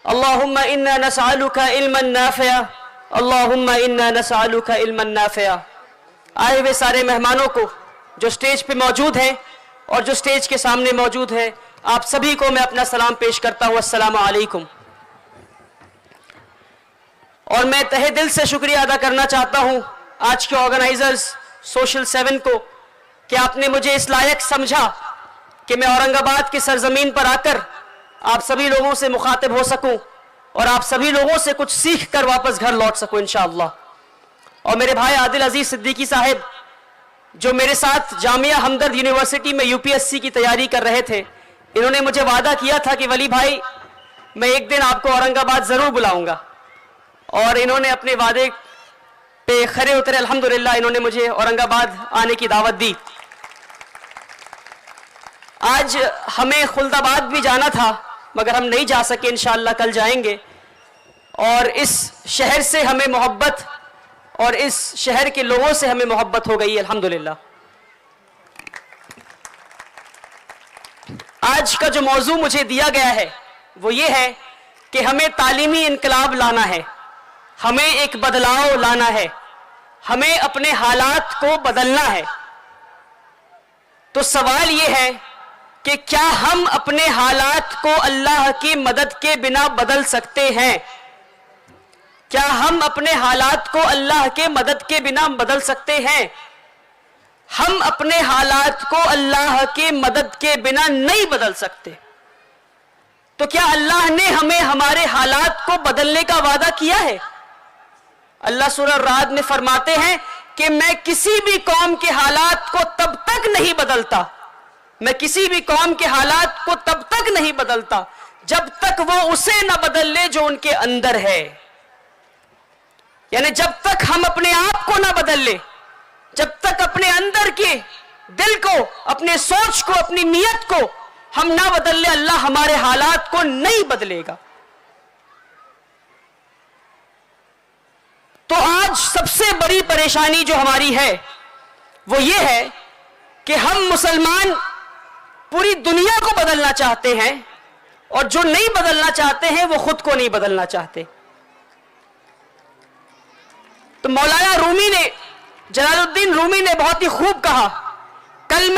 اللہم انا نسألک علما نافعا اللہم انا نسألک علما نافعا۔ آئے ہوئے سارے مہمانوں کو جو سٹیج پہ موجود ہیں اور جو سٹیج کے سامنے موجود ہیں، آپ سبھی کو میں اپنا سلام پیش کرتا ہوں، السلام علیکم۔ اور میں تہہ دل سے شکریہ ادا کرنا چاہتا ہوں آج کے آرگنائزرز سوشل 7 کو کہ آپ نے مجھے اس لائق سمجھا کہ میں اورنگ آباد کی سرزمین پر آ کر آپ سبھی لوگوں سے مخاطب ہو سکوں اور آپ سبھی لوگوں سے کچھ سیکھ کر واپس گھر لوٹ سکوں انشاءاللہ۔ اور میرے بھائی عادل عزیز صدیقی صاحب جو میرے ساتھ جامعہ ہمدرد یونیورسٹی میں UPSC کی تیاری کر رہے تھے، انہوں نے مجھے وعدہ کیا تھا کہ ولی بھائی میں ایک دن آپ کو اورنگ آباد ضرور بلاؤں گا، اور انہوں نے اپنے وعدے پہ کھرے اترے، الحمدللہ انہوں نے مجھے اورنگ آباد آنے کی دعوت دی۔ آج ہمیں خلد آباد بھی جانا تھا مگر ہم نہیں جا سکے، انشاءاللہ کل جائیں گے، اور اس شہر سے ہمیں محبت اور اس شہر کے لوگوں سے ہمیں محبت ہو گئی الحمدللہ۔ آج کا جو موضوع مجھے دیا گیا ہے وہ یہ ہے کہ ہمیں تعلیمی انقلاب لانا ہے، ہمیں ایک بدلاؤ لانا ہے، ہمیں اپنے حالات کو بدلنا ہے۔ تو سوال یہ ہے کہ کیا ہم اپنے حالات کو اللہ کی مدد کے بنا بدل سکتے ہیں؟ کیا ہم اپنے حالات کو اللہ کے مدد کے بنا بدل سکتے ہیں؟ ہم اپنے حالات کو اللہ کے مدد کے بنا نہیں بدل سکتے۔ تو کیا اللہ نے ہمیں ہمارے حالات کو بدلنے کا وعدہ کیا ہے؟ اللہ سورہ الرعد میں فرماتے ہیں کہ میں کسی بھی قوم کے حالات کو تب تک نہیں بدلتا، میں کسی بھی قوم کے حالات کو تب تک نہیں بدلتا جب تک وہ اسے نہ بدل لے جو ان کے اندر ہے۔ یعنی جب تک ہم اپنے آپ کو نہ بدل لے، جب تک اپنے اندر کے دل کو، اپنے سوچ کو، اپنی نیت کو ہم نہ بدل لے، اللہ ہمارے حالات کو نہیں بدلے گا۔ تو آج سب سے بڑی پریشانی جو ہماری ہے وہ یہ ہے کہ ہم مسلمان پوری دنیا کو بدلنا چاہتے ہیں اور جو نہیں بدلنا چاہتے ہیں وہ خود کو نہیں بدلنا چاہتے۔ تو مولانا رومی نے، جلال الدین رومی نے بہت ہی خوب کہا، کل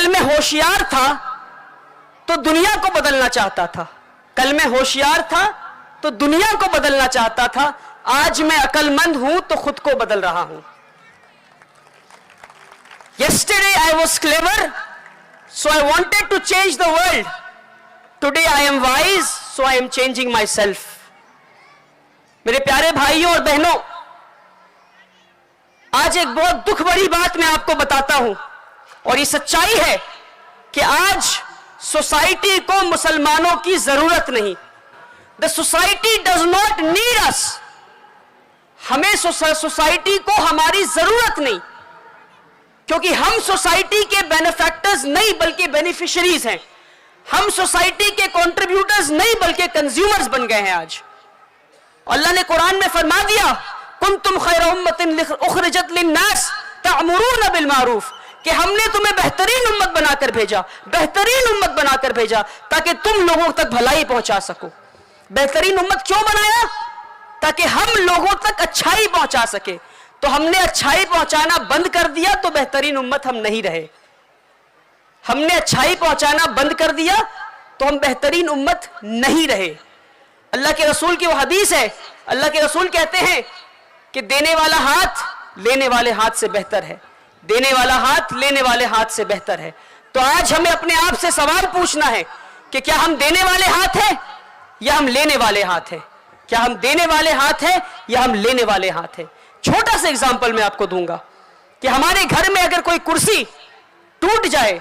میں ہوشیار تھا تو دنیا کو بدلنا چاہتا تھا، کل میں ہوشیار تھا تو دنیا کو بدلنا چاہتا تھا، آج میں عقل مند ہوں تو خود کو بدل رہا ہوں۔ Yesterday I was clever, so I wanted to change the world. Today I am wise, so I am changing myself. میرے پیارے بھائیوں اور بہنوں، آج ایک بہت دکھ بڑی بات میں آپ کو بتاتا ہوں، اور یہ سچائی ہے کہ آج سوسائٹی کو مسلمانوں کی ضرورت نہیں۔ The society does not need us. ہمیں سوسائٹی کو ہماری ضرورت نہیں، کیونکہ ہم سوسائٹی کے بینیفیکٹرز نہیں بلکہ بینیفیشریز ہیں، ہم سوسائٹی کے کنٹریبیوٹرز نہیں بلکہ کنزیومرز بن گئے ہیں آج۔ اللہ نے قرآن میں فرما دیا کنتم خیر امت اخرجت للناس تأمرون بالمعروف، کہ ہم نے تمہیں بہترین امت بنا کر بھیجا، بہترین امت بنا کر بھیجا تاکہ تم لوگوں تک بھلائی پہنچا سکو۔ بہترین امت کیوں بنایا؟ تاکہ ہم لوگوں تک اچھائی پہنچا سکے۔ تو ہم نے اچھائی پہنچانا بند کر دیا تو بہترین امت ہم نہیں رہے، ہم نے اچھائی پہنچانا بند کر دیا تو ہم بہترین امت نہیں رہے۔ اللہ کے رسول کی وہ حدیث ہے، اللہ کے رسول کہتے ہیں کہ دینے والا ہاتھ لینے والے ہاتھ سے بہتر ہے، دینے والا ہاتھ لینے والے ہاتھ سے بہتر ہے۔ تو آج ہمیں اپنے آپ سے سوال پوچھنا ہے کہ کیا ہم دینے والے ہاتھ ہیں یا ہم لینے والے ہاتھ ہیں؟ کیا ہم دینے والے ہاتھ ہیں یا ہم لینے والے ہاتھ ہیں؟ چھوٹا سا اگزامپل میں آپ کو دوں گا کہ ہمارے گھر میں اگر کوئی کرسی ٹوٹ جائے،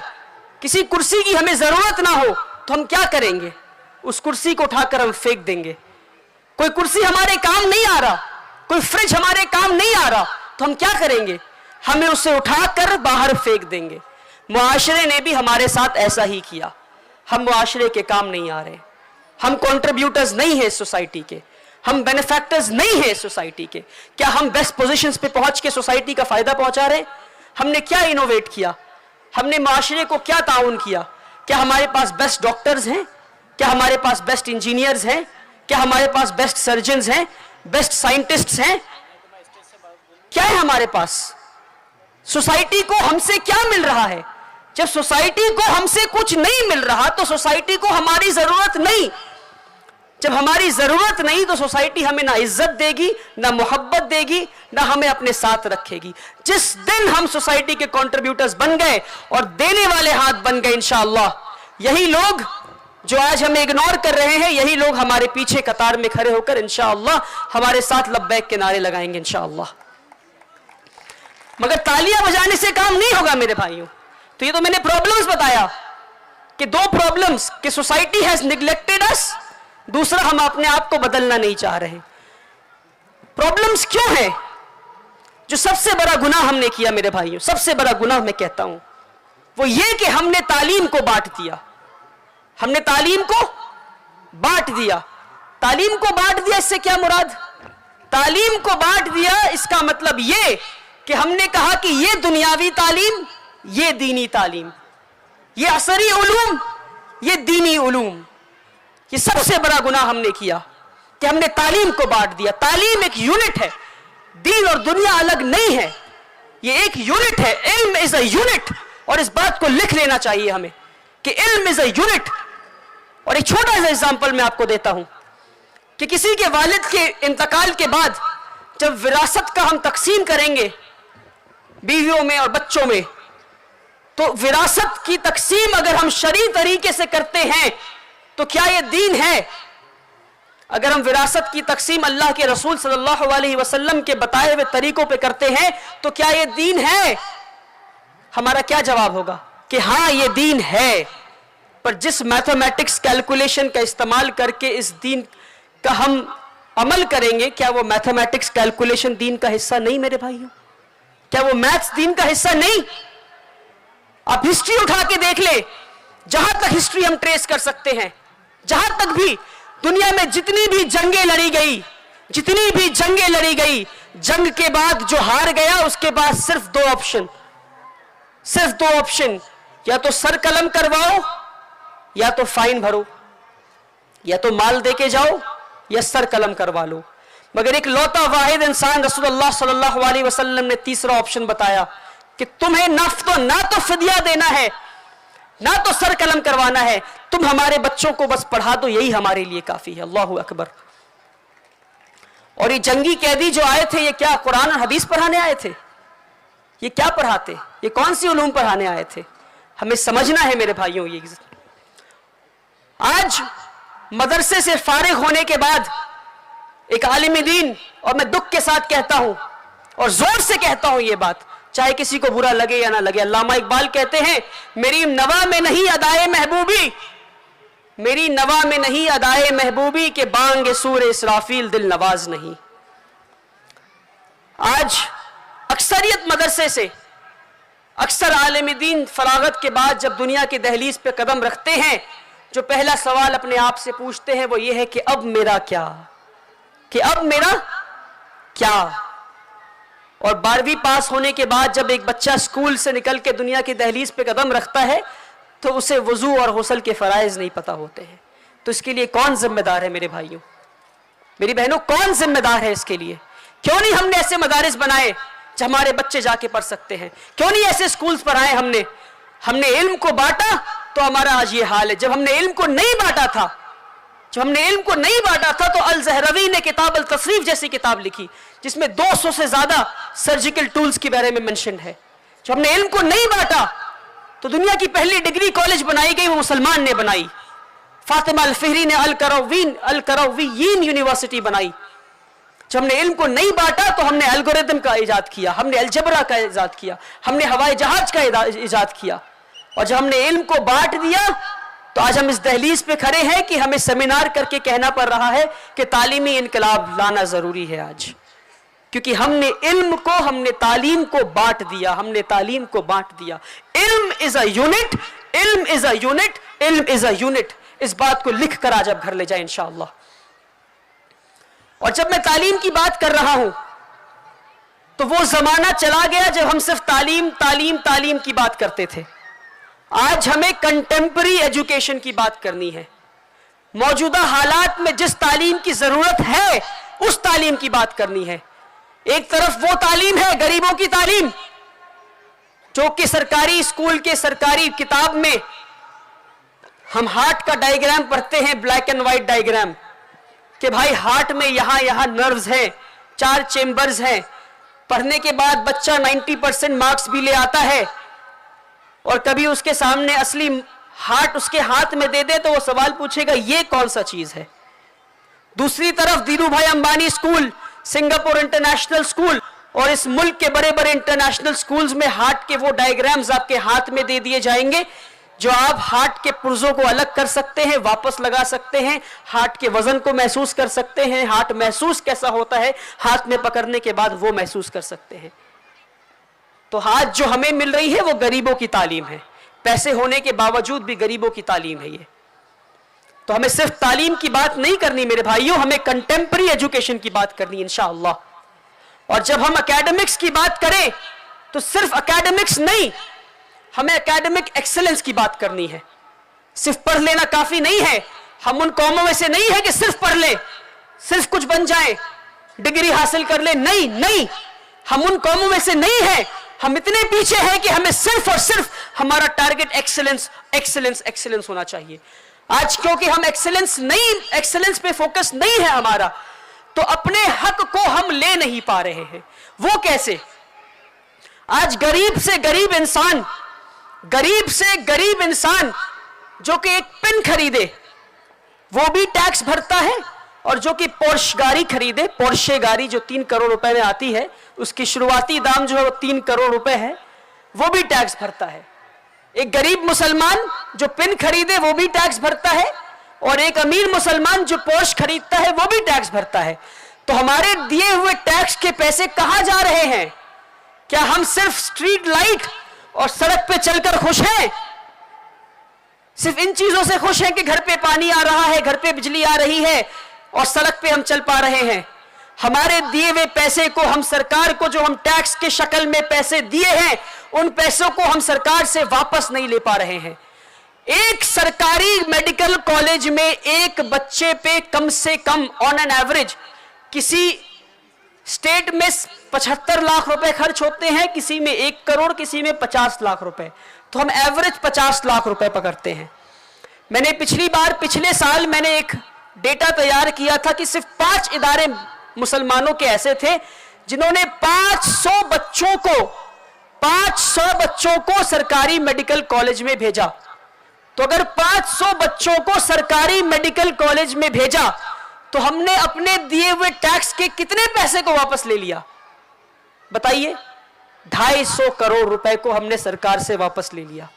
کسی کرسی کی ہمیں ضرورت نہ ہو تو ہم کیا کریں گے؟ اس کرسی کو اٹھا کر ہم پھینک دیں گے۔ کوئی کرسی ہمارے کام نہیں آ رہا، کوئی فریج ہمارے کام نہیں آ رہا تو ہم کیا کریں گے؟ ہمیں اسے اٹھا کر باہر پھینک دیں گے۔ معاشرے نے بھی ہمارے ساتھ ایسا ہی کیا، ہم معاشرے کے کام نہیں آ رہے، ہم کنٹریبیوٹرز نہیں ہیں سوسائٹی کے، ہم بینیفیکٹرز نہیں ہیں سوسائٹی کے۔ کیا ہم بیسٹ پوزیشنز پہ پہنچ کے سوسائٹی کا فائدہ پہنچا رہے ہیں؟ ہم نے کیا انوویٹ کیا؟ ہم نے معاشرے کو کیا تعاون کیا؟ کیا ہمارے پاس بیسٹ ڈاکٹرز ہیں؟ क्या हमारे पास बेस्ट इंजीनियर्स हैं? क्या हमारे पास बेस्ट सर्जन्स हैं, बेस्ट साइंटिस्ट्स हैं? क्या है हमारे पास? सोसाइटी को हमसे क्या मिल रहा है? जब सोसाइटी को हमसे कुछ नहीं मिल रहा तो सोसाइटी को हमारी जरूरत नहीं। जब हमारी जरूरत नहीं तो सोसाइटी हमें ना इज्जत देगी, ना मोहब्बत देगी, ना हमें अपने साथ रखेगी। जिस दिन हम सोसाइटी के कंट्रीब्यूटर्स बन गए और देने वाले हाथ बन गए, इंशाअल्लाह यही लोग जो आज हमें इग्नोर कर रहे हैं, यही लोग हमारे पीछे कतार में खड़े होकर इंशाअल्लाह हमारे साथ लब्बैक के नारे लगाएंगे इंशाअल्लाह। मगर तालियां बजाने से काम नहीं होगा मेरे भाइयों। तो ये तो मैंने प्रॉब्लम्स बताया कि दो प्रॉब्लम्स कि सोसाइटी हैज निग्लेक्टेड अस, दूसरा हम अपने आप को बदलना नहीं चाह रहे। प्रॉब्लम्स क्यों है? जो सबसे बड़ा गुनाह हमने किया मेरे भाइयों, सबसे बड़ा गुनाह मैं कहता हूं वो ये कि हमने तालीम को बांट दिया। हमने तालीम को बांट दिया। तालीम को बांट दिया, इससे क्या मुराद? तालीम को बांट दिया इसका मतलब ये कि हमने कहा कि ये दुनियावी तालीम, ये दीनी तालीम, ये असरी उलूम, ये दीनी उलूम। ये सबसे बड़ा गुनाह हमने किया कि हमने तालीम को बांट दिया। तालीम एक यूनिट है, दीन और दुनिया अलग नहीं है, ये एक यूनिट है। इल्म इज अ यूनिट, और इस बात को लिख लेना चाहिए हमें कि इल्म इज अ यूनिट। और एक छोटा सा एग्जांपल मैं आपको देता हूं कि किसी के वालिद के इंतकाल के बाद जब विरासत का हम तकसीम करेंगे बीवियों में और बच्चों में, तो विरासत की तकसीम अगर हम शरई तरीके से करते हैं तो क्या यह दीन है? अगर हम विरासत की तकसीम अल्लाह के रसूल सल्लल्लाहु अलैहि वसल्लम के बताए हुए तरीकों पे करते हैं तो क्या यह दीन है? हमारा क्या जवाब होगा कि हां यह दीन है। पर जिस मैथमेटिक्स कैलकुलेशन का इस्तेमाल करके इस दीन का हम अमल करेंगे, क्या वो मैथमेटिक्स कैलकुलेशन दीन का हिस्सा नहीं मेरे भाइयों? क्या वो मैथ्स दीन का हिस्सा नहीं? आप हिस्ट्री उठा के देख ले, जहां तक हिस्ट्री हम ट्रेस कर सकते हैं, जहां तक भी दुनिया में जितनी भी जंगें लड़ी गई, जितनी भी जंगें लड़ी गई, जंग के बाद जो हार गया उसके बाद सिर्फ दो ऑप्शन, सिर्फ दो ऑप्शन, या तो सर कलम करवाओ या तो फाइन भरो, या तो माल देके जाओ या सर कलम करवा लो। मगर एक लौता वाहिद इंसान रसूलुल्लाह सल्लल्लाहु अलैहि वसल्लम ने तीसरा ऑप्शन बताया कि तुम्हें ना तो फिदिया देना है, ना तो सर कलम करवाना है, तुम हमारे बच्चों को बस पढ़ा दो, यही हमारे लिए काफी है। अल्लाहु अकबर। और ये जंगी कैदी जो आए थे, ये क्या कुरान और हदीस पढ़ाने आए थे? ये क्या पढ़ाते? ये कौन सी उलूम पढ़ाने आए थे? हमें समझना है मेरे भाइयों। ये आज मदरसे से फारिग होने के बाद एक आलिम दीन, और मैं दुख के साथ कहता हूं और जोर से कहता हूं ये बात, चाहे किसी को बुरा लगे या ना लगे, अल्लामा इकबाल कहते हैं, मेरी नवा में नहीं अदाए महबूबी, मेरी नवा में नहीं अदाए महबूबी के बांगे सूर इसराफील दिल नवाज नहीं। आज अक्सरियत मदरसे से, अक्सर आलिम दीन फरागत के बाद जब दुनिया की दहलीज पे कदम रखते हैं, जो पहला सवाल अपने आप से पूछते हैं वो ये है कि अब मेरा क्या, कि अब मेरा क्या। और 12वीं पास होने के बाद जब एक बच्चा स्कूल से निकल के दुनिया की दहलीज पे कदम रखता है तो उसे वजू और गुस्ल के फराइज नहीं पता होते हैं। तो इसके लिए कौन जिम्मेदार है मेरे भाइयों, मेरी बहनों, कौन जिम्मेदार है इसके लिए? क्यों नहीं हमने ऐसे मदारिस बनाए जहां हमारे बच्चे जाके पढ़ सकते हैं? क्यों नहीं ऐसे स्कूल्स पढ़ाए हमने इल्म को बांटा तो हमारा आज ये हाल है। जब हमने इल्म को नहीं बांटा था, तो अल ज़हरवी ने किताब अल तसरीफ जैसी किताब लिखी जिसमें 200 से ज्यादा सर्जिकल टूल्स के बारे में मेंशन है। जब हमने इल्म को नहीं बांटा तो दुनिया की पहली डिग्री कॉलेज बनाई गई, वो मुसलमान ने बनाई। फातिमा अल फिहरी ने अल करौवियीन यूनिवर्सिटी बनाई। जब हमने इल्म को नहीं बांटा तो हमने एल्गोरिथम का इजाद किया, हमने अलजबरा का इजाद किया, हमने हवाई जहाज का इजाद किया। और जब हमने इल्म को बांट दिया तो आज हम इस दहलीज पे खड़े हैं कि हमें सेमिनार करके कहना पड़ रहा है कि तालीमी इनकलाब लाना जरूरी है आज, क्योंकि हमने इल्म को, हमने तालीम को बांट दिया, हमने तालीम को बांट दिया। इल्म इज अ यूनिट, इल्म इज अ यूनिट, इल्म इज अ यूनिट। इस बात को लिख कर आज आप घर ले जाए इंशाअल्लाह। और जब मैं तालीम की बात कर रहा हूं तो वो जमाना चला गया जब हम सिर्फ तालीम तालीम तालीम की बात करते थे। आज हमें कंटेम्पररी एजुकेशन की बात करनी है। मौजूदा हालात में जिस तालीम की जरूरत है उस तालीम की बात करनी है। एक तरफ वो तालीम है गरीबों की तालीम, जो कि सरकारी स्कूल के सरकारी किताब में हम हार्ट का डायग्राम पढ़ते हैं, ब्लैक एंड व्हाइट डायग्राम, कि भाई हार्ट में यहां यहां नर्व्स हैं, 4 चेंबर्स हैं। पढ़ने के बाद बच्चा 90% मार्क्स भी ले आता है, और कभी उसके सामने असली हार्ट उसके हाथ में दे दे तो वो सवाल पूछेगा ये कौन सा चीज है। दूसरी तरफ धीरू भाई Ambani school, Singapore international school और इस मुल्क के बड़े बड़े इंटरनेशनल स्कूल्स में हार्ट के वो डायग्राम्स आपके हाथ में दे दिए जाएंगे, जो आप हार्ट के पुर्जों को अलग कर सकते हैं, वापस लगा सकते हैं, हार्ट के वजन को महसूस कर सकते हैं, हार्ट महसूस कैसा होता है हाथ में पकड़ने के बाद वो महसूस कर सकते हैं। तो हाथ जो हमें मिल रही है वो गरीबों की तालीम है, पैसे होने के बावजूद भी गरीबों की तालीम है ये। तो हमें सिर्फ तालीम की बात नहीं करनी मेरे भाइयों, हमें कंटेम्पररी एजुकेशन की बात करनी इंशाअल्लाह। और जब हम एकेडमिक्स की बात करें तो सिर्फ एकेडमिक्स नहीं, हमें एकेडमिक एक्सेलेंस की बात करनी है। सिर्फ पढ़ लेना काफी नहीं है, हम उन कौमों में से नहीं है कि सिर्फ पढ़ ले, सिर्फ कुछ बन जाए, डिग्री हासिल कर ले, नहीं नहीं, हम उन कौमों में से नहीं है। हम इतने पीछे हैं कि हमें सिर्फ और सिर्फ हमारा टारगेट एक्सेलेंस एक्सेलेंस एक्सेलेंस होना चाहिए। आज क्योंकि हम एक्सेलेंस पे फोकस नहीं है हमारा, तो अपने हक को हम ले नहीं पा रहे हैं। वो कैसे? आज गरीब से गरीब इंसान जो कि एक पेन खरीदे वो भी टैक्स भरता है, और जो कि पोर्श गाड़ी खरीदे, पोर्शे गाड़ी जो 3 करोड़ रुपए में आती है, उसकी शुरुआती दाम जो है वो 3 करोड़ रुपए है, वो भी टैक्स भरता है। एक गरीब मुसलमान जो पेन खरीदे वो भी टैक्स भरता है, और एक अमीर मुसलमान जो पोर्श खरीदता है वो भी टैक्स भरता है। तो हमारे दिए हुए टैक्स के पैसे कहां जा रहे हैं? क्या हम सिर्फ स्ट्रीट लाइट और सड़क पे चलकर खुश हैं? सिर्फ इन चीजों से खुश हैं कि घर पे पानी आ रहा है, घर पे बिजली आ रही है और सड़क पे हम चल पा रहे हैं? हमारे दिए हुए पैसे को हम सरकार को, जो हम टैक्स के शक्ल में पैसे दिए हैं, उन पैसों को हम सरकार से वापस नहीं ले पा रहे हैं। एक सरकारी मेडिकल कॉलेज में एक बच्चे पे कम से कम ऑन एन एवरेज, किसी स्टेट में 75 लाख रुपए खर्च होते हैं, किसी में 1 करोड़, किसी में 50 लाख रुपए, तो हम एवरेज 50 लाख रुपए पकड़ते हैं। मैंने पिछले साल मैंने एक डेटा तैयार किया था कि सिर्फ 5 इदारे मुसलमानों के ऐसे थे जिन्होंने 500 बच्चों को सरकारी मेडिकल कॉलेज में भेजा। तो अगर 500 बच्चों को सरकारी मेडिकल कॉलेज में भेजा तो हमने अपने दिए हुए टैक्स के कितने पैसे को वापस ले लिया? बताइए। 250 करोड़ रुपए को हमने सरकार से वापस ले लिया,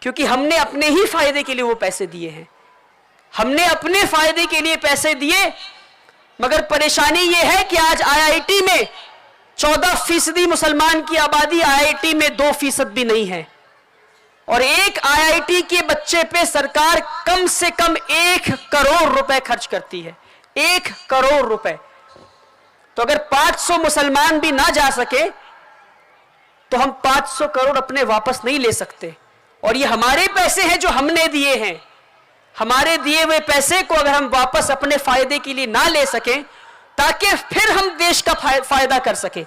क्योंकि हमने अपने ही फायदे के लिए वो पैसे दिए हैं। हमने अपने फायदे के लिए पैसे दिए, मगर परेशानी यह है कि आज आईआईटी में 14% मुसलमान की आबादी, आईआईटी में 2% भी नहीं है, और एक आईआईटी के बच्चे पे सरकार कम से कम 1 करोड़ रुपए खर्च करती है। 1 करोड़ रुपए। तो अगर 500 मुसलमान भी ना जा सके तो हम 500 करोड़ अपने वापस नहीं ले सकते, और ये हमारे पैसे हैं जो हमने दिए हैं। हमारे दिए हुए पैसे को अगर हम वापस अपने फायदे के लिए ना ले सकें, ताकि फिर हम देश का फायदा कर सकें।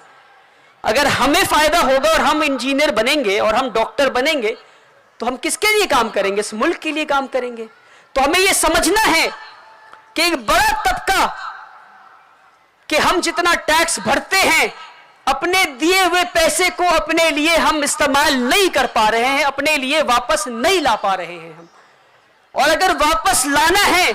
अगर हमें फायदा होगा और हम इंजीनियर बनेंगे और हम डॉक्टर बनेंगे, तो हम किसके लिए काम करेंगे? इस मुल्क के लिए काम करेंगे। तो हमें यह समझना है कि एक बड़ा तबका, कि हम जितना टैक्स भरते हैं, अपने दिए हुए पैसे को अपने लिए हम इस्तेमाल नहीं कर पा रहे हैं, अपने लिए वापस नहीं ला पा रहे हैं हम। और अगर वापस लाना है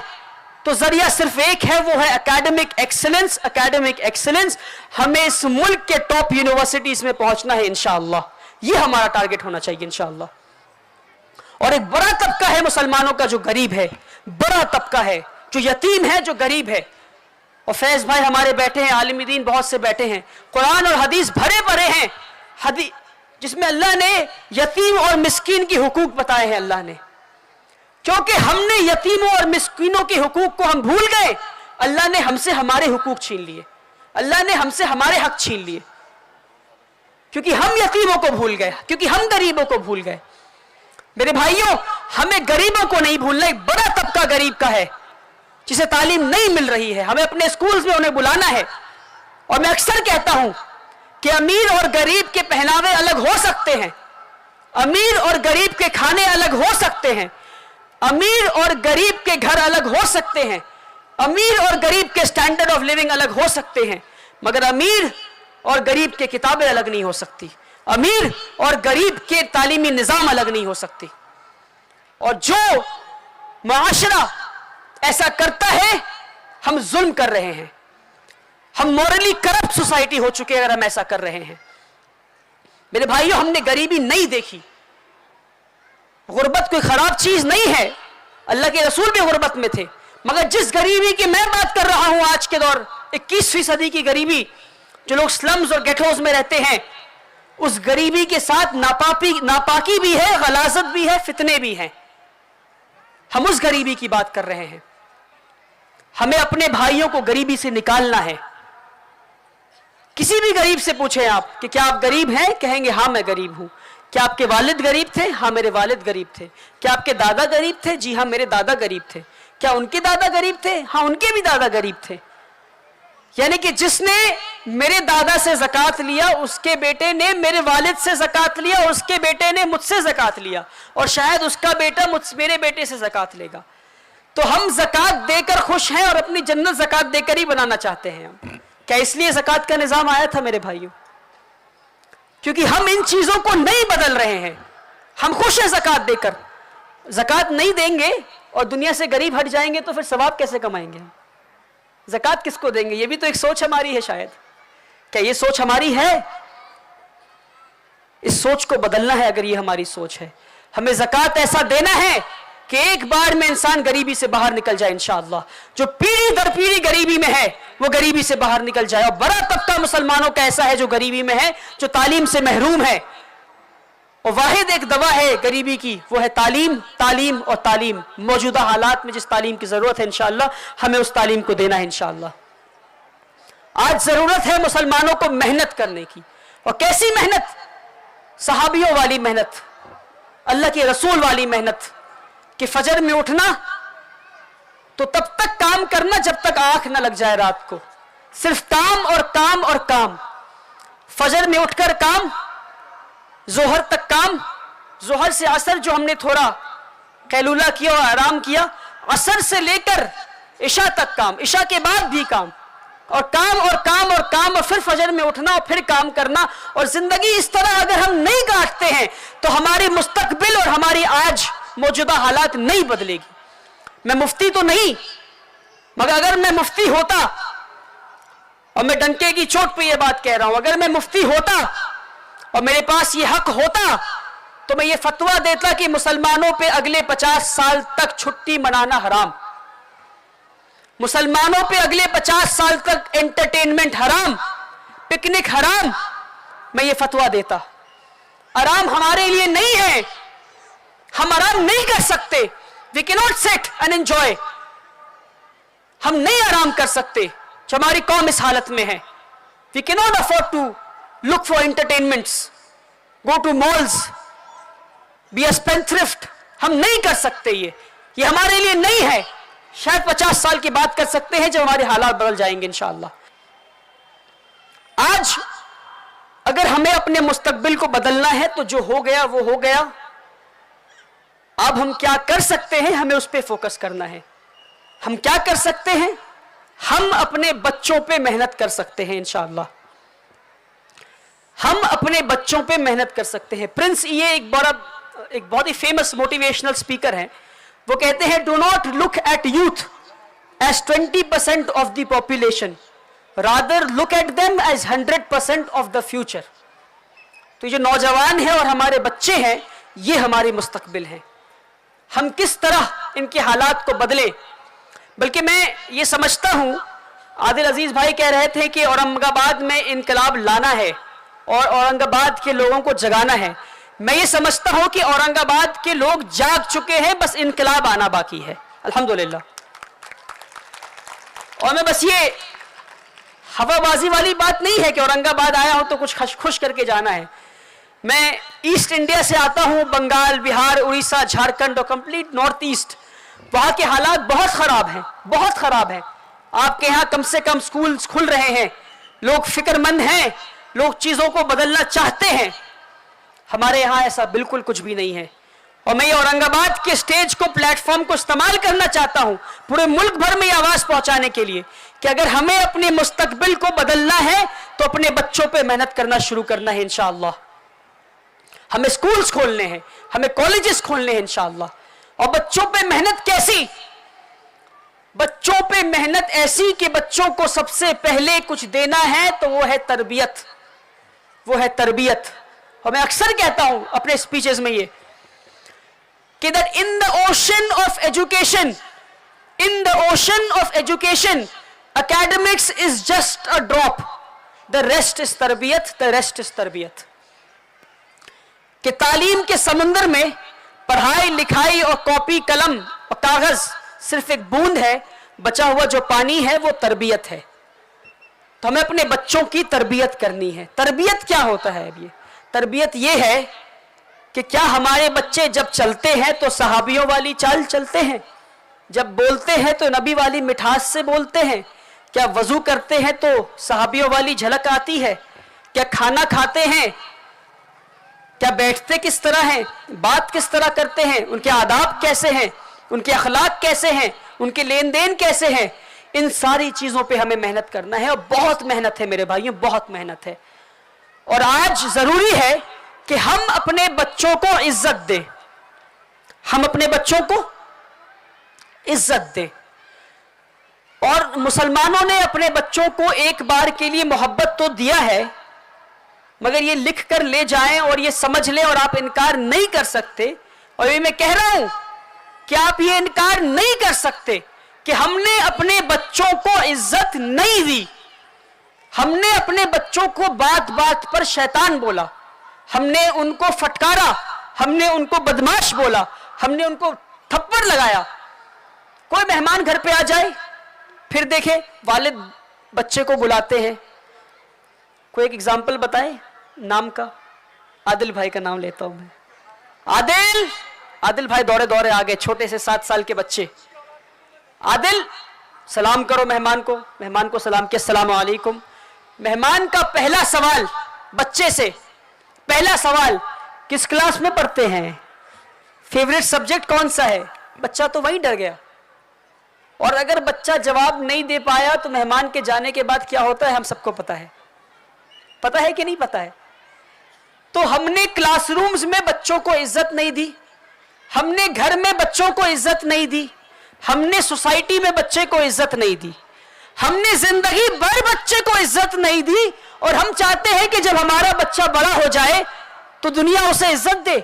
तो जरिया सिर्फ एक है, वो है एकेडमिक एक्सीलेंस। एकेडमिक एक्सीलेंस, हमें इस मुल्क के टॉप यूनिवर्सिटीज में पहुंचना है इंशाअल्लाह। ये हमारा टारगेट होना चाहिए इंशाअल्लाह। और एक बड़ा तबका है मुसलमानों का जो गरीब है, बड़ा तबका है जो यतीम है, जो गरीब है। और फैज भाई हमारे बैठे हैं, आलिम दीन बहुत से बैठे हैं, कुरान और हदीस भरे भरे हैं, जिसमें अल्लाह ने यतीम और मिस्कीन की हुकूक बताए हैं। अल्लाह ने, क्योंकि हमने यतीमों और मिस्कीनों के हुकूक को हम भूल गए, अल्लाह ने हमसे हमारे हुकूक छीन लिए, अल्लाह ने हमसे हमारे हक छीन लिए, क्योंकि हम यतीमों को भूल गए, क्योंकि हम गरीबों को भूल गए। मेरे भाइयों, हमें गरीबों को नहीं भूलना। एक बड़ा तबका गरीब का है जिसे तालीम नहीं मिल रही है, हमें अपने स्कूल्स में उन्हें बुलाना है। और मैं अक्सर कहता हूं कि अमीर और गरीब के पहनावे अलग हो सकते हैं, अमीर और गरीब के खाने अलग हो सकते हैं, अमीर और गरीब के घर अलग हो सकते हैं, अमीर और गरीब के स्टैंडर्ड ऑफ लिविंग अलग हो सकते हैं, मगर अमीर और गरीब के किताबें अलग नहीं हो सकती, अमीर और गरीब के तालीमी निजाम अलग नहीं हो सकती। और जो मुआशरा ऐसा करता है, हम जुल्म कर रहे हैं, हम मोरली करप्ट सोसाइटी हो चुके हैं अगर हम ऐसा कर रहे हैं। मेरे भाइयों, हमने गरीबी नहीं देखी, गुर्बत कोई खराब चीज नहीं है, अल्लाह के रसूल भी गुर्बत में थे, मगर जिस गरीबी की मैं बात कर रहा हूं आज के दौर 21वीं सदी की गरीबी, जो लोग स्लम्स और गेटोज में रहते हैं, उस गरीबी के साथ नापाकी भी है, गलाजत भी है, फितने भी हैं। हम उस गरीबी की बात कर रहे हैं। हमें अपने भाइयों को गरीबी से निकालना है। किसी भी गरीब से पूछें आप कि क्या आप गरीब हैं, कहेंगे हाँ मैं गरीब हूं। क्या आपके वालिद गरीब थे? हाँ मेरे वालिद गरीब थे। क्या आपके दादा गरीब थे? जी हाँ मेरे दादा गरीब थे। क्या उनके दादा गरीब थे? हाँ उनके भी दादा गरीब थे। यानी कि जिसने मेरे दादा से ज़कात लिया, उसके बेटे ने मेरे वालिद से ज़कात लिया, और उसके बेटे ने मुझसे ज़कात लिया, और शायद उसका बेटा मेरे बेटे से ज़कात लेगा। तो हम ज़कात देकर खुश हैं और अपनी जन्नत ज़कात देकर ही बनाना चाहते हैं। हम क्या इसलिए ज़कात का निज़ाम आया था मेरे भाइयों? क्योंकि हम इन चीज़ों को नहीं बदल रहे हैं। हम खुश हैं ज़कात देकर। ज़कात नहीं देंगे और दुनिया से गरीब हट जाएंगे तो फिर सवाब कैसे कमाएंगे? ज़कात किसको देंगे? ये भी तो एक सोच हमारी है शायद। क्या ये सोच हमारी है? इस सोच को बदलना है। अगर ये हमारी सोच है, हमें ज़कात ऐसा देना है कि एक बार में इंसान गरीबी से बाहर निकल जाए इंशाअल्लाह। जो पीढ़ी दर पीढ़ी गरीबी में है, वो गरीबी से बाहर निकल जाए। और बड़ा तबका मुसलमानों का ऐसा है जो गरीबी में है, जो तालीम से महरूम है। और वाहिद एक दवा है गरीबी की, वो है तालीम, तालीम और तालीम। मौजूदा हालात में जिस तालीम की जरूरत है इंशाअल्लाह, हमें उस तालीम को देना है इंशाअल्लाह। आज जरूरत है मुसलमानों को मेहनत करने की। और कैसी मेहनत? सहाबियों वाली मेहनत, अल्लाह के रसूल वाली मेहनत, कि फजर में उठना तो तब तक काम करना जब तक आंख न लग जाए रात को। सिर्फ काम और काम और काम। फजर में उठकर काम, जोहर तक काम, जोहर से असर जो हमने थोड़ा कैलूला किया और आराम किया, असर से लेकर इशा तक काम, इशा के बाद भी काम, और काम और काम और काम, और फिर फजर में उठना और फिर काम करना। और जिंदगी इस तरह अगर हम नहीं काटते हैं तो हमारी मुस्तकबिल और हमारी आज मौजूदा हालात नहीं बदलेगी। मैं मुफ्ती तो नहीं, मगर अगर मैं मुफ्ती होता, और मैं डंके की चोट पे ये बात कह रहा हूं, अगर मैं मुफ्ती होता और मेरे पास ये हक होता, तो मैं ये फतवा देता कि मुसलमानों पे अगले 50 साल तक छुट्टी मनाना हराम, मुसलमानों पे अगले 50 साल तक एंटरटेनमेंट हराम, पिकनिक हराम। मैं ये फतवा देता। आराम हमारे लिए नहीं है, हम आराम नहीं कर सकते। We can not sit and enjoy. हम नहीं आराम कर सकते जब हमारी कौम इस हालत में है। We can not afford to look for entertainments, go to malls, be a spendthrift. हम नहीं कर सकते। ये हमारे लिए नहीं है। शायद 50 साल की बात कर सकते हैं जब हमारे हालात बदल जाएंगे इंशाअल्लाह। आज अगर हमें अपने मुस्तकबिल को बदलना है तो जो हो गया वो हो गया। अब हम क्या कर सकते हैं, हमें उस पर फोकस करना है। हम क्या कर सकते हैं? हम अपने बच्चों पे मेहनत कर सकते हैं इंशाअल्लाह। हम अपने बच्चों पे मेहनत कर सकते हैं। प्रिंस ये एक बहुत ही फेमस मोटिवेशनल स्पीकर हैं। वो कहते हैं, do not look at youth as 20% of the population, rather look at them as 100% of the future. तो ये जो नौजवान हैं और हमारे बच्चे हैं, ये हमारी मुस्तकबिल हैं। हम किस तरह इनके हालात को बदले। बल्कि मैं ये समझता हूं, आदिल अजीज भाई कह रहे थे कि औरंगाबाद में इनकलाब लाना है और औरंगाबाद के लोगों को जगाना है। मैं ये समझता हूं कि औरंगाबाद के लोग जाग चुके हैं, बस इनकलाब आना बाकी है अल्हम्दुलिल्लाह। और मैं बस ये हवाबाजी वाली बात नहीं है कि औरंगाबाद आया हूं तो कुछ खुश करके जाना है। मैं ईस्ट इंडिया से आता हूँ, बंगाल, बिहार, उड़ीसा, झारखंड और कंप्लीट नॉर्थ ईस्ट, वहाँ के हालात बहुत ख़राब हैं, बहुत ख़राब हैं। आपके यहाँ कम से कम स्कूल्स खुल रहे हैं, लोग फिक्रमंद हैं, लोग चीज़ों को बदलना चाहते हैं। हमारे यहाँ ऐसा बिल्कुल कुछ भी नहीं है। और मैं ये औरंगाबाद के स्टेज को, प्लेटफॉर्म को इस्तेमाल करना चाहता हूँ पूरे मुल्क भर में ये आवाज़ पहुँचाने के लिए कि अगर हमें अपने मुस्तकबिल को बदलना है तो अपने बच्चों पे मेहनत करना शुरू करना है इंशाअल्लाह। हमें स्कूल्स खोलने हैं, हमें कॉलेजेस खोलने हैं इंशाअल्लाह। और बच्चों पे मेहनत कैसी? बच्चों पे मेहनत ऐसी कि बच्चों को सबसे पहले कुछ देना है तो वो है तरबियत, वो है तरबियत। और मैं अक्सर कहता हूं अपने स्पीचेस में ये कि that in the ocean of education, in the ocean of education, academics is just a drop, the rest is तरबियत, the rest is तरबियत। कि तालीम के समंदर में पढ़ाई लिखाई और कॉपी कलम और कागज सिर्फ एक बूंद है, बचा हुआ जो पानी है वो तरबियत है। तो हमें अपने बच्चों की तरबियत करनी है। तरबियत क्या होता है? अब ये तरबियत ये है कि क्या हमारे बच्चे जब चलते हैं तो सहाबियों वाली चाल चलते हैं, जब बोलते हैं तो नबी वाली मिठास से बोलते हैं, क्या वजू करते हैं तो सहाबियों वाली झलक आती है, क्या खाना खाते हैं, क्या बैठते किस तरह हैं, बात किस तरह करते हैं, उनके आदाब कैसे हैं, उनके अखलाक कैसे हैं, उनके लेन देन कैसे हैं, इन सारी चीज़ों पे हमें मेहनत करना है। और बहुत मेहनत है मेरे भाइयों, बहुत मेहनत है। और आज ज़रूरी है कि हम अपने बच्चों को इज्जत दें, हम अपने बच्चों को इज्जत दें। और मुसलमानों ने अपने बच्चों को एक बार के लिए मोहब्बत तो दिया है, मगर ये लिख कर ले जाएं और ये समझ लें और आप इनकार नहीं कर सकते। और ये मैं कह रहा हूं कि आप ये इनकार नहीं कर सकते कि हमने अपने बच्चों को इज्जत नहीं दी। हमने अपने बच्चों को बात बात पर शैतान बोला, हमने उनको फटकारा, हमने उनको बदमाश बोला, हमने उनको थप्पड़ लगाया। कोई मेहमान घर पे आ जाए, फिर देखे वालिद बच्चे को बुलाते हैं। कोई एक एग्जाम्पल बताए नाम का? आदिल भाई का नाम लेता हूं मैं। आदिल, आदिल भाई दौड़े दौड़े आ गए, छोटे से 7 साल के बच्चे। आदिल सलाम करो मेहमान को। मेहमान को सलाम किया, अस्सलाम वालेकुम। मेहमान का पहला सवाल बच्चे से, पहला सवाल, किस क्लास में पढ़ते हैं, फेवरेट सब्जेक्ट कौन सा है? बच्चा तो वहीं डर गया। और अगर बच्चा जवाब नहीं दे पाया तो मेहमान के जाने के बाद क्या होता है हम सबको पता है। पता है कि नहीं पता है? तो हमने क्लासरूम्स में बच्चों को इज्जत नहीं दी, हमने घर में बच्चों को इज्जत नहीं दी, हमने सोसाइटी में बच्चे को इज्जत नहीं दी, हमने जिंदगी भर बच्चे को इज्जत नहीं दी। और हम चाहते हैं कि जब हमारा बच्चा बड़ा हो जाए तो दुनिया उसे इज्जत दे।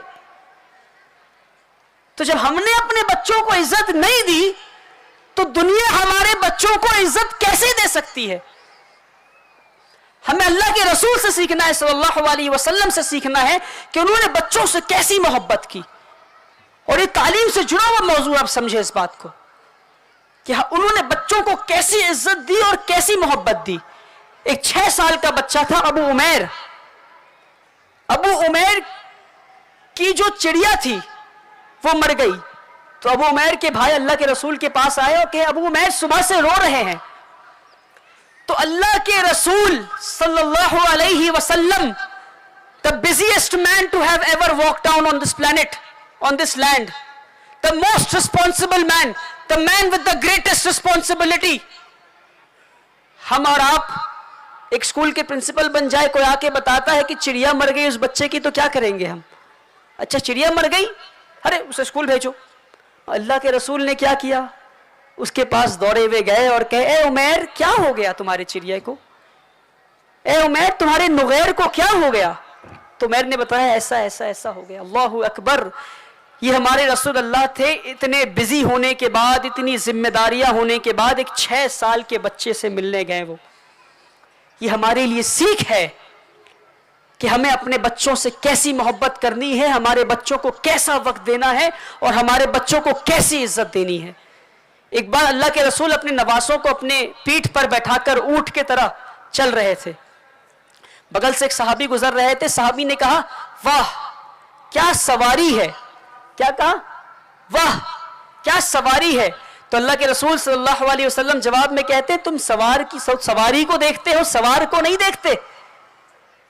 तो जब हमने अपने बच्चों को इज्जत नहीं दी तो दुनिया हमारे बच्चों को इज्जत कैसे दे सकती है? हमें अल्लाह के रसूल से सीखना है, सल्लल्लाहु अलैहि वसल्लम से सीखना है कि उन्होंने बच्चों से कैसी मोहब्बत की। और ये तालीम से जुड़ा हुआ मौजूद, आप समझे इस बात को कि उन्होंने बच्चों को कैसी इज्जत दी और कैसी मोहब्बत दी। एक 6 साल का बच्चा था अबू उमैर। अबू उमैर की जो चिड़िया थी वो मर गई। तो अबू उमैर के भाई अल्लाह के रसूल के पास आए और कहे अबू उमैर सुबह से रो रहे हैं। तो अल्लाह के रसूल सल्लल्लाहु अलैहि वसल्लम, the busiest man to have ever walked down on this planet, on this land, the most responsible man, the man with the greatest responsibility। हम और आप एक स्कूल के प्रिंसिपल बन जाए, कोई आके बताता है कि चिड़िया मर गई उस बच्चे की, तो क्या करेंगे हम? अच्छा चिड़िया मर गई, अरे उसे स्कूल भेजो। अल्लाह के रसूल ने क्या किया? उसके पास दौड़े हुए गए और कहे ए उमैर क्या हो गया तुम्हारे चिड़िया को, ए उमैर तुम्हारे नुगैर को क्या हो गया? तो उमैर ने बताया ऐसा ऐसा ऐसा हो गया। अल्लाहु अकबर। ये हमारे रसूल अल्लाह थे, इतने बिजी होने के बाद, इतनी जिम्मेदारियां होने के बाद एक 6 साल के बच्चे से मिलने गए वो। ये हमारे लिए सीख है कि हमें अपने बच्चों से कैसी मोहब्बत करनी है, हमारे बच्चों को कैसा वक्त देना है और हमारे बच्चों को कैसी इज्जत देनी है। एक बार अल्लाह के रसूल अपने नवासों को अपने पीठ पर बैठाकर ऊंट के तरह चल रहे थे। बगल से एक सहाबी गुजर रहे थे। सहाबी ने कहा वाह کیا سواری ہے. کیا کہا؟ واہ کیا سواری ہے. تو اللہ کے رسول صلی اللہ علیہ وسلم جواب میں کہتے تم سواری کو دیکھتے ہو، سوار کو نہیں دیکھتے.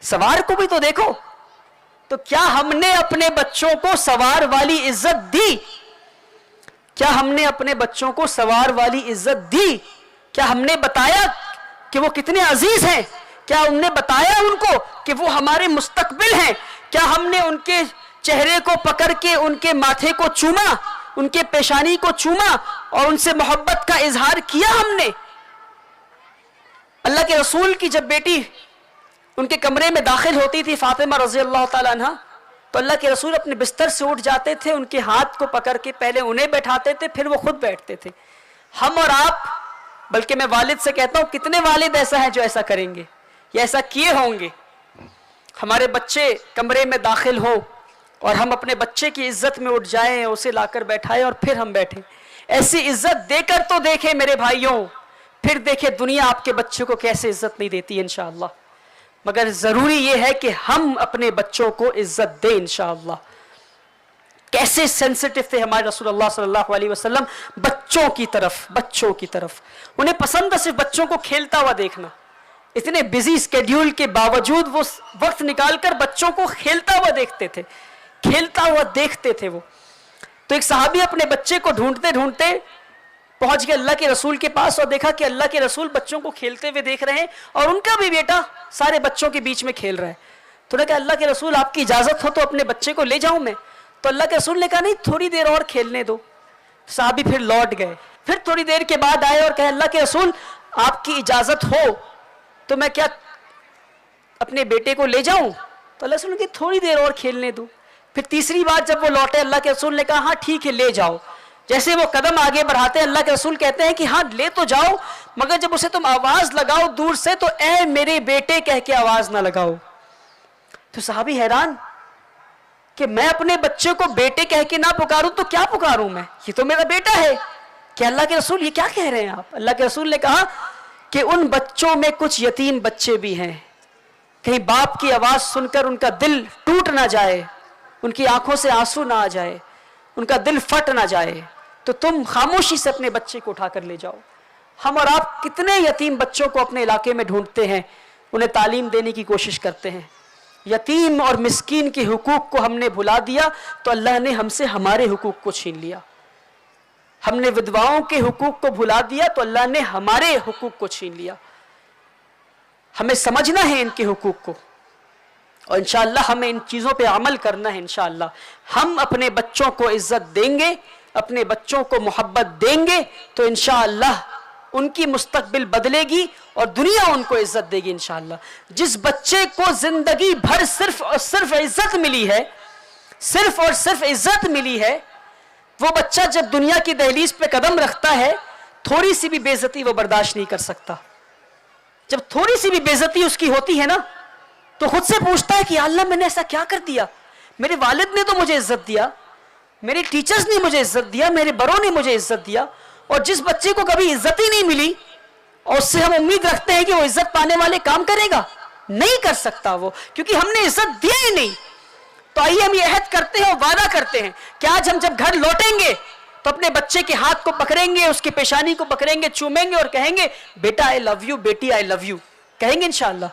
سوار کو بھی تو دیکھو. تو کیا ہم نے اپنے بچوں کو سوار والی عزت دی؟ کیا ہم نے اپنے بچوں کو سوار والی عزت دی؟ کیا ہم نے بتایا کہ وہ کتنے عزیز ہیں؟ کیا ہم نے بتایا ان کو کہ وہ ہمارے مستقبل ہیں؟ کیا ہم نے ان کے چہرے کو پکڑ کے ان کے ماتھے کو چوما، ان کے پیشانی کو چوما اور ان سے محبت کا اظہار کیا ہم نے؟ اللہ کے رسول کی جب بیٹی ان کے کمرے میں داخل ہوتی تھی فاطمہ رضی اللہ تعالیٰ عنہ، تو اللہ کے رسول اپنے بستر سے اٹھ جاتے تھے، ان کے ہاتھ کو پکڑ کے پہلے انہیں بیٹھاتے تھے پھر وہ خود بیٹھتے تھے. ہم اور آپ، بلکہ میں والد سے کہتا ہوں کتنے والد ایسا ہیں جو ایسا کریں گے یا ایسا کیے ہوں گے؟ ہمارے بچے کمرے میں داخل ہوں اور ہم اپنے بچے کی عزت میں اٹھ جائیں، اسے لا کر بیٹھائیں اور پھر ہم بیٹھیں. ایسی عزت دے کر تو دیکھیں میرے بھائیوں، پھر دیکھیں دنیا آپ کے بچے کو کیسے عزت نہیں دیتی ہے انشاءاللہ. مگر ضروری یہ ہے کہ ہم اپنے بچوں کو عزت دیں انشاءاللہ. کیسے سینسٹیو تھے ہمارے رسول اللہ صلی اللہ علیہ وسلم بچوں کی طرف. انہیں پسند ہے صرف بچوں کو کھیلتا ہوا دیکھنا. اتنے بزی اسکیڈیول کے باوجود وہ وقت نکال کر بچوں کو کھیلتا ہوا دیکھتے تھے، کھیلتا ہوا دیکھتے تھے. وہ تو ایک صحابی اپنے بچے کو ڈھونڈتے ڈھونڈتے پہنچ گئے اللہ کے رسول کے پاس اور دیکھا کہ اللہ کے رسول بچوں کو کھیلتے ہوئے دیکھ رہے ہیں اور ان کا بھی بیٹا سارے بچوں کے بیچ میں کھیل رہا ہے. تو نے کہا اللہ کے رسول آپ کی اجازت ہو تو اپنے بچے کو لے جاؤں میں؟ تو اللہ کے رسول نے کہا نہیں تھوڑی دیر اور کھیلنے دو. صحابی پھر لوٹ گئے، پھر تھوڑی دیر کے بعد آئے اور کہے اللہ کے رسول آپ کی اجازت ہو تو میں کیا اپنے بیٹے کو لے جاؤں؟ تو اللہ کے رسول نے کہا تھوڑی دیر اور کھیلنے دو. پھر تیسری بار جب وہ لوٹے اللہ کے رسول نے کہا ہاں ٹھیک ہے لے جاؤ. جیسے وہ قدم آگے بڑھاتے اللہ کے رسول کہتے ہیں کہ ہاں لے تو جاؤ مگر جب اسے تم آواز لگاؤ دور سے تو اے میرے بیٹے کہہ کے آواز نہ لگاؤ. تو صحابی حیران کہ میں اپنے بچے کو بیٹے کہہ کے نہ پکاروں تو کیا پکاروں میں؟ یہ تو میرا بیٹا ہے. کہ اللہ کے رسول یہ کیا کہہ رہے ہیں آپ؟ اللہ کے رسول نے کہا کہ ان بچوں میں کچھ یتیم بچے بھی ہیں، کہیں باپ کی آواز سن کر ان کا دل ٹوٹ نہ جائے، ان کی آنکھوں سے آنسو نہ آ جائے، ان کا دل پھٹ نہ جائے، تو تم خاموشی سے اپنے بچے کو اٹھا کر لے جاؤ. ہم اور آپ کتنے یتیم بچوں کو اپنے علاقے میں ڈھونڈتے ہیں، انہیں تعلیم دینے کی کوشش کرتے ہیں. یتیم اور مسکین کے حقوق کو ہم نے بھلا دیا تو اللہ نے ہم سے ہمارے حقوق کو چھین لیا. ہم نے ودواؤں کے حقوق کو بھلا دیا تو اللہ نے ہمارے حقوق کو چھین لیا. ہمیں سمجھنا ہے ان کے حقوق کو اور انشاءاللہ ہمیں ان چیزوں پہ عمل کرنا ہے. انشاءاللہ ہم اپنے بچوں کو عزت دیں گے، اپنے بچوں کو محبت دیں گے تو انشاءاللہ ان کی مستقبل بدلے گی اور دنیا ان کو عزت دے گی انشاءاللہ. جس بچے کو زندگی بھر صرف اور صرف عزت ملی ہے، صرف اور صرف عزت ملی ہے، وہ بچہ جب دنیا کی دہلیز پہ قدم رکھتا ہے تھوڑی سی بھی بے عزتی وہ برداشت نہیں کر سکتا. جب تھوڑی سی بھی بے عزتی اس کی ہوتی ہے نا تو خود سے پوچھتا ہے کہ یا اللہ میں نے ایسا کیا کر دیا؟ میرے والد نے تو مجھے عزت دیا، میرے ٹیچرز نے مجھے عزت دیا، میرے بڑوں نے مجھے عزت دیا. اور جس بچے کو کبھی عزت ہی نہیں ملی اور اس سے ہم امید رکھتے ہیں کہ وہ عزت پانے والے کام کرے گا، نہیں کر سکتا وہ، کیونکہ ہم نے عزت دیا ہی نہیں. تو آئیے ہم یہ عہد کرتے ہیں اور وعدہ کرتے ہیں کہ آج ہم جب گھر لوٹیں گے تو اپنے بچے کے ہاتھ کو پکڑیں گے، اس کی پیشانی کو پکڑیں گے، چومیں گے اور کہیں گے بیٹا آئی لو یو، بیٹی آئی لو یو، کہیں گے انشاءاللہ.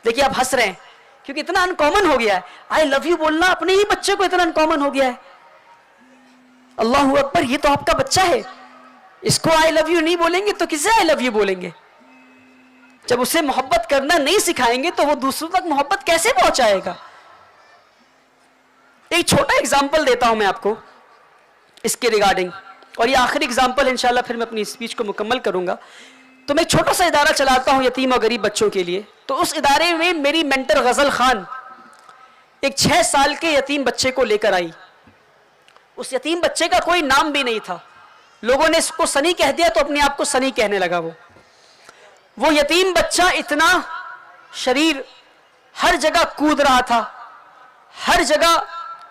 دیکھیے آپ ہنس رہے ہیں کیونکہ اتنا انکامن ہو گیا ہے. آئی لو یو بولنا اپنے ہی بچے کو اتنا انکامن ہو گیا ہے. اللہ اکبر، یہ تو آپ کا بچہ ہے، اس کو آئی لو یو نہیں بولیں گے تو کسے آئی لو یو بولیں گے؟ جب اسے محبت کرنا نہیں سکھائیں گے تو وہ دوسروں تک محبت کیسے پہنچائے گا؟ ایک چھوٹا ایگزامپل دیتا ہوں میں آپ کو اس کے ریگارڈنگ، اور یہ آخری ایگزامپل انشاءاللہ پھر میں اپنی اسپیچ کو مکمل کروں گا. تو میں ایک چھوٹا سا ادارہ چلاتا ہوں یتیم اور غریب بچوں کے لیے. تو اس ادارے میں میری مینٹر غزل خان ایک 6 سال کے یتیم بچے کو لے کر آئی. اس یتیم بچے کا کوئی نام بھی نہیں تھا، لوگوں نے اس کو سنی کہہ دیا تو اپنے آپ کو سنی کہنے لگا. وہ یتیم بچہ اتنا شریر، ہر جگہ کود رہا تھا، ہر جگہ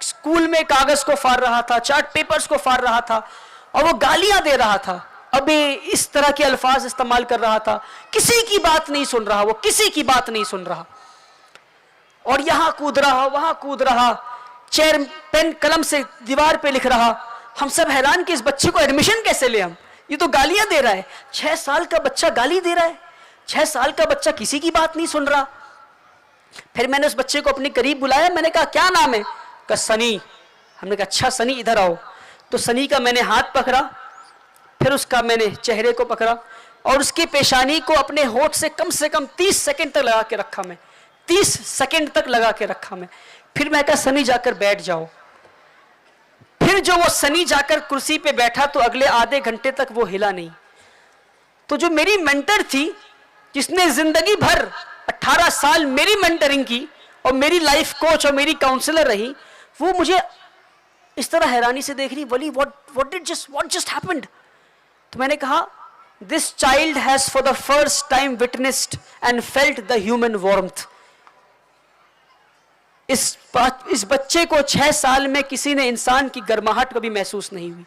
اسکول میں کاغذ کو پھاڑ رہا تھا، چارٹ پیپرز کو پھاڑ رہا تھا اور وہ گالیاں دے رہا تھا، ابے اس طرح کے الفاظ استعمال کر رہا تھا. کسی کی بات نہیں سن رہا، وہ کسی کی بات نہیں سن رہا اور یہاں کود رہا وہاں کود رہا. چیئر پین قلم سے دیوار پہ لکھ رہا. ہم سب حیران کہ اس بچے کو ایڈمیشن کیسے لے ہم, یہ تو گالیاں دے رہا ہے. 6 سال کا بچہ گالی دے رہا ہے, 6 سال کا بچہ کسی کی بات نہیں سن رہا. پھر میں نے اس بچے کو اپنے قریب بلایا, میں نے کہا کیا نام ہے؟ کہا سنی. ہم نے کہا اچھا سنی ادھر آؤ. تو سنی کا میں نے ہاتھ پکڑا, پھر اس کا میں نے چہرے کو پکڑا اور اس کی پیشانی کو اپنے ہونٹ سے کم 30 سیکنڈ تک لگا کے رکھا میں, 30 سیکنڈ تک لگا کے رکھا میں. پھر میں کہا سنی جا کر بیٹھ جاؤ. پھر جو وہ سنی جا کر کرسی پہ بیٹھا تو اگلے آدھے گھنٹے تک وہ ہلا نہیں. تو جو میری مینٹر تھی, جس نے زندگی بھر 18 سال میری مینٹرنگ کی اور میری لائف کوچ اور میری کاؤنسلر رہی, وہ مجھے اس طرح حیرانی سے دیکھ رہی, ولی what just happened. تو میں نے کہا this child has for the first time witnessed and felt the human warmth. اس بچے کو 6 سال میں کسی نے انسان کی گرماہٹ کبھی محسوس نہیں ہوئی,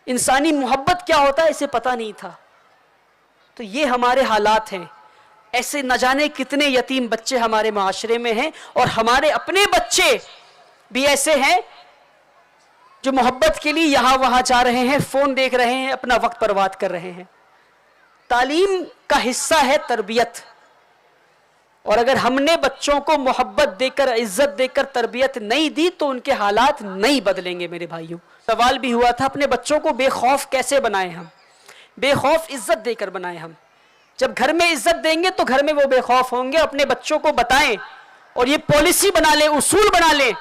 انسانی محبت کیا ہوتا ہے اسے پتہ نہیں تھا. تو یہ ہمارے حالات ہیں. ایسے نہ جانے کتنے یتیم بچے ہمارے معاشرے میں ہیں, اور ہمارے اپنے بچے بھی ایسے ہیں جو محبت کے لیے یہاں وہاں جا رہے ہیں, فون دیکھ رہے ہیں, اپنا وقت برباد کر رہے ہیں. تعلیم کا حصہ ہے تربیت, اور اگر ہم نے بچوں کو محبت دے کر, عزت دے کر تربیت نہیں دی تو ان کے حالات نہیں بدلیں گے. میرے بھائیوں, سوال بھی ہوا تھا اپنے بچوں کو بے خوف کیسے بنائیں ہم, بے خوف عزت دے کر بنائیں ہم. جب گھر میں عزت دیں گے تو گھر میں وہ بے خوف ہوں گے. اپنے بچوں کو بتائیں اور یہ پالیسی بنا لیں, اصول بنا لیں.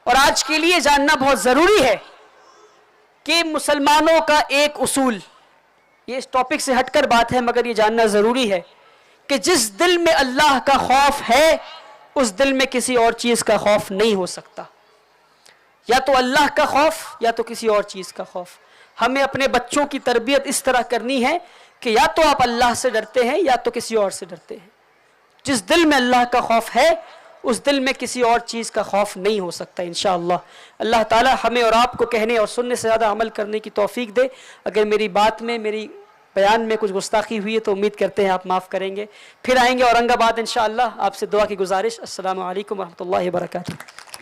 اور آج کے لیے جاننا بہت ضروری ہے کہ مسلمانوں کا ایک اصول, یہ اس ٹاپک سے ہٹ کر بات ہے مگر یہ جاننا ضروری ہے کہ جس دل میں اللہ کا خوف ہے اس دل میں کسی اور چیز کا خوف نہیں ہو سکتا. یا تو اللہ کا خوف یا تو کسی اور چیز کا خوف. ہمیں اپنے بچوں کی تربیت اس طرح کرنی ہے کہ یا تو آپ اللہ سے ڈرتے ہیں یا تو کسی اور سے ڈرتے ہیں. جس دل میں اللہ کا خوف ہے اس دل میں کسی اور چیز کا خوف نہیں ہو سکتا انشاءاللہ. اللہ تعالی ہمیں اور آپ کو کہنے اور سننے سے زیادہ عمل کرنے کی توفیق دے. اگر میری بات میں, میری بیان میں کچھ گستاخی ہوئی ہے تو امید کرتے ہیں آپ معاف کریں گے. پھر آئیں گے اورنگ آباد انشاءاللہ. آپ سے دعا کی گزارش. السلام علیکم ورحمۃ اللہ وبرکاتہ.